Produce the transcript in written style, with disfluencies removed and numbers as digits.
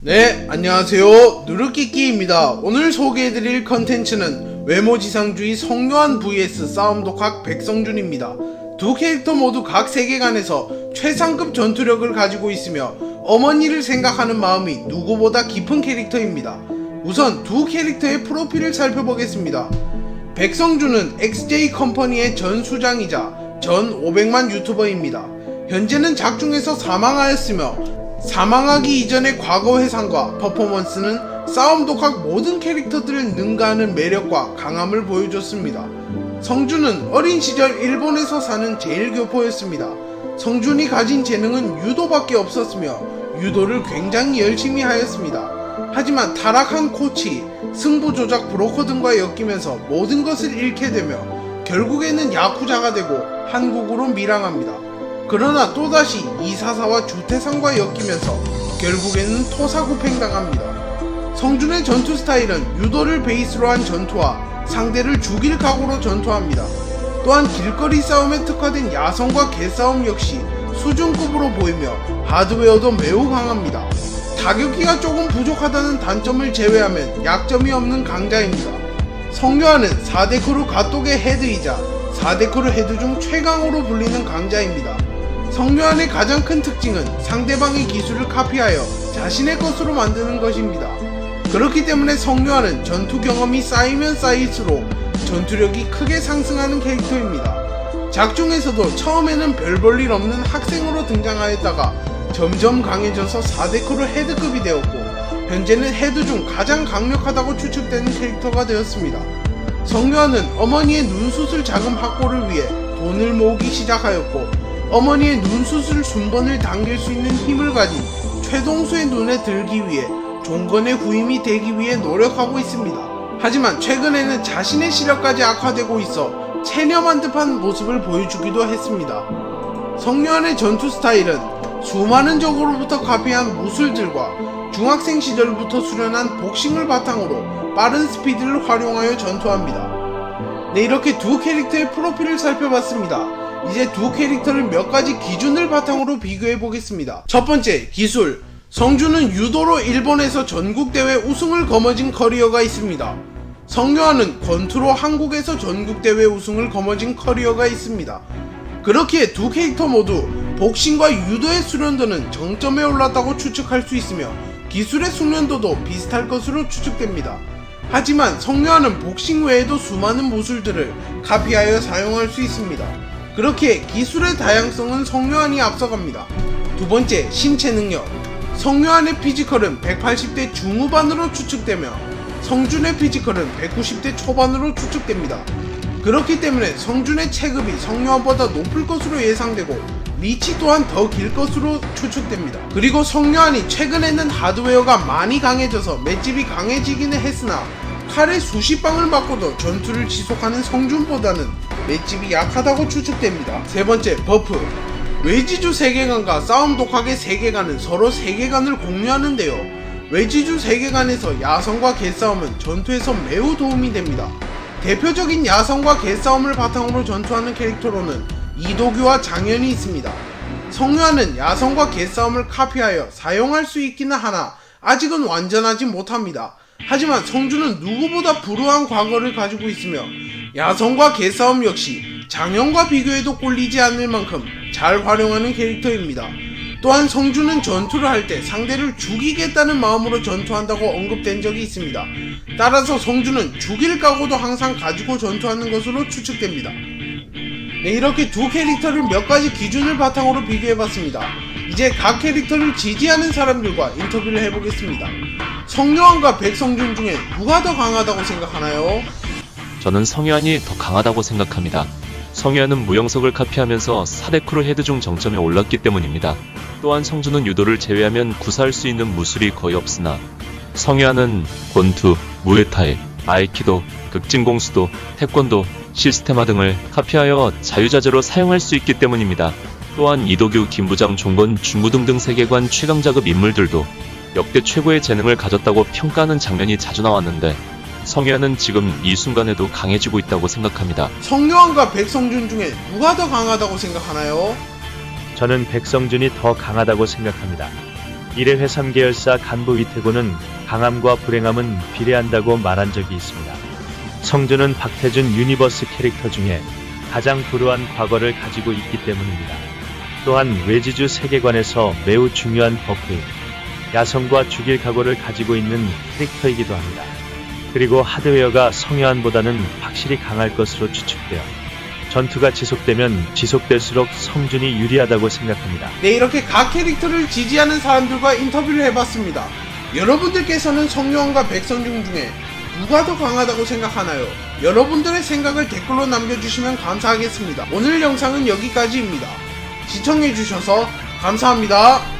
네, 안녕하세요. 누르끼끼입니다. 오늘 소개해드릴 컨텐츠는 외모지상주의 성요한 vs 싸움독학 백성준입니다. 두 캐릭터 모두 각 세계관에서 최상급 전투력을 가지고 있으며 어머니를 생각하는 마음이 누구보다 깊은 캐릭터입니다. 우선 두 캐릭터의 프로필을 살펴보겠습니다. 백성준은 XJ 컴퍼니의 전 수장이자 전 500만 유튜버입니다. 현재는 작중에서 사망하였으며 사망하기 이전의 과거 회상과 퍼포먼스는 싸움독학 모든 캐릭터들을 능가하는 매력과 강함을 보여줬습니다. 성준은 어린 시절 일본에서 사는 제일교포였습니다. 성준이 가진 재능은 유도밖에 없었으며 유도를 굉장히 열심히 하였습니다. 하지만 타락한 코치, 승부 조작 브로커 등과 엮이면서 모든 것을 잃게 되며 결국에는 야쿠자가 되고 한국으로 밀항합니다. 그러나 또다시 이사사와 주태상과 엮이면서 결국에는 토사구팽당합니다. 성준의 전투 스타일은 유도를 베이스로 한 전투와 상대를 죽일 각오로 전투합니다. 또한 길거리 싸움에 특화된 야성과 개싸움 역시 수준급으로 보이며 하드웨어도 매우 강합니다. 타격기가 조금 부족하다는 단점을 제외하면 약점이 없는 강자입니다. 성요한은 4대 크루 가독의 헤드이자 4대 크루 헤드 중 최강으로 불리는 강자입니다. 성요한의 가장 큰 특징은 상대방의 기술을 카피하여 자신의 것으로 만드는 것입니다. 그렇기 때문에 성요한은 전투 경험이 쌓이면 쌓일수록 전투력이 크게 상승하는 캐릭터입니다. 작중에서도 처음에는 별 볼 일 없는 학생으로 등장하였다가 점점 강해져서 4대 크루 헤드급이 되었고 현재는 헤드 중 가장 강력하다고 추측되는 캐릭터가 되었습니다. 성요한은 어머니의 눈수술 자금 확보를 위해 돈을 모으기 시작하였고 어머니의 눈수술 순번을 당길 수 있는 힘을 가진 최동수의 눈에 들기 위해 종건의 후임이 되기 위해 노력하고 있습니다. 하지만 최근에는 자신의 시력까지 악화되고 있어 체념한 듯한 모습을 보여주기도 했습니다. 성요한의 전투 스타일은 수많은 적으로부터 카피한 무술들과 중학생 시절부터 수련한 복싱을 바탕으로 빠른 스피드를 활용하여 전투합니다. 네, 이렇게 두 캐릭터의 프로필을 살펴봤습니다. 이제 두 캐릭터를 몇 가지 기준을 바탕으로 비교해 보겠습니다. 첫 번째, 기술. 성준은 유도로 일본에서 전국대회 우승을 거머쥔 커리어가 있습니다. 성요한은 권투로 한국에서 전국대회 우승을 거머쥔 커리어가 있습니다. 그렇기에 두 캐릭터 모두 복싱과 유도의 수련도는 정점에 올랐다고 추측할 수 있으며 기술의 숙련도도 비슷할 것으로 추측됩니다. 하지만 성요한은 복싱 외에도 수많은 무술들을 카피하여 사용할 수 있습니다. 그렇기에 기술의 다양성은 성요한이 앞서갑니다. 두 번째, 신체 능력. 성요한의 피지컬은 180대 중후반으로 추측되며 성준의 피지컬은 190대 초반으로 추측됩니다. 그렇기 때문에 성준의 체급이 성요한보다 높을 것으로 예상되고 리치 또한 더 길 것으로 추측됩니다. 그리고 성요한이 최근에는 하드웨어가 많이 강해져서 맷집이 강해지기는 했으나 칼에 수십 방을 맞고도 전투를 지속하는 성준보다는 맷집이 약하다고 추측됩니다. 세 번째, 버프. 외지주 세계관과 싸움독학의 세계관은 서로 세계관을 공유하는데요. 외지주 세계관에서 야성과 개싸움은 전투에서 매우 도움이 됩니다. 대표적인 야성과 개싸움을 바탕으로 전투하는 캐릭터로는 이도규와 장현이 있습니다. 성요한은 야성과 개싸움을 카피하여 사용할 수 있기는 하나 아직은 완전하지 못합니다. 하지만 성준은 누구보다 불우한 과거를 가지고 있으며 야성과 개싸움 역시 장현과 비교해도 꼴리지 않을 만큼 잘 활용하는 캐릭터입니다. 또한 성준은 전투를 할 때 상대를 죽이겠다는 마음으로 전투한다고 언급된 적이 있습니다. 따라서 성준은 죽일 각오도 항상 가지고 전투하는 것으로 추측됩니다. 네, 이렇게 두 캐릭터를 몇 가지 기준을 바탕으로 비교해봤습니다. 이제 각 캐릭터를 지지하는 사람들과 인터뷰를 해보겠습니다. 성요한과 백성준 중에 누가 더 강하다고 생각하나요? 저는 성요한이 더 강하다고 생각합니다. 성요한은 무영석을 카피하면서 4대 크루 헤드 중 정점에 올랐기 때문입니다. 또한 성준은 유도를 제외하면 구사할 수 있는 무술이 거의 없으나 성요한은 권투, 무에타이, 아이키도, 극진공수도, 태권도, 시스테마 등을 카피하여 자유자재로 사용할 수 있기 때문입니다. 또한 이도규, 김부장, 종건, 중구등 등 세계관 최강자급 인물들도 역대 최고의 재능을 가졌다고 평가하는 장면이 자주 나왔는데 성요한은 지금 이 순간에도 강해지고 있다고 생각합니다. 성요한과 백성준 중에 누가 더 강하다고 생각하나요? 저는 백성준이 더 강하다고 생각합니다. 일회회삼 계열사 간부 이태곤은 강함과 불행함은 비례한다고 말한 적이 있습니다. 성준은 박태준 유니버스 캐릭터 중에 가장 불우한 과거를 가지고 있기 때문입니다. 또한 외지주 세계관에서 매우 중요한 버프인 야성과 죽일 각오를 가지고 있는 캐릭터이기도 합니다. 그리고 하드웨어가 성여한보다는 확실히 강할 것으로 추측되어 전투가 지속될수록 성준이 유리하다고 생각합니다. 네, 이렇게 각 캐릭터를 지지하는 사람들과 인터뷰를 해봤습니다. 여러분들께서는 성요한과 백성준 중에 누가 더 강하다고 생각하나요? 여러분들의 생각을 댓글로 남겨주시면 감사하겠습니다. 오늘 영상은 여기까지입니다. 시청해주셔서 감사합니다.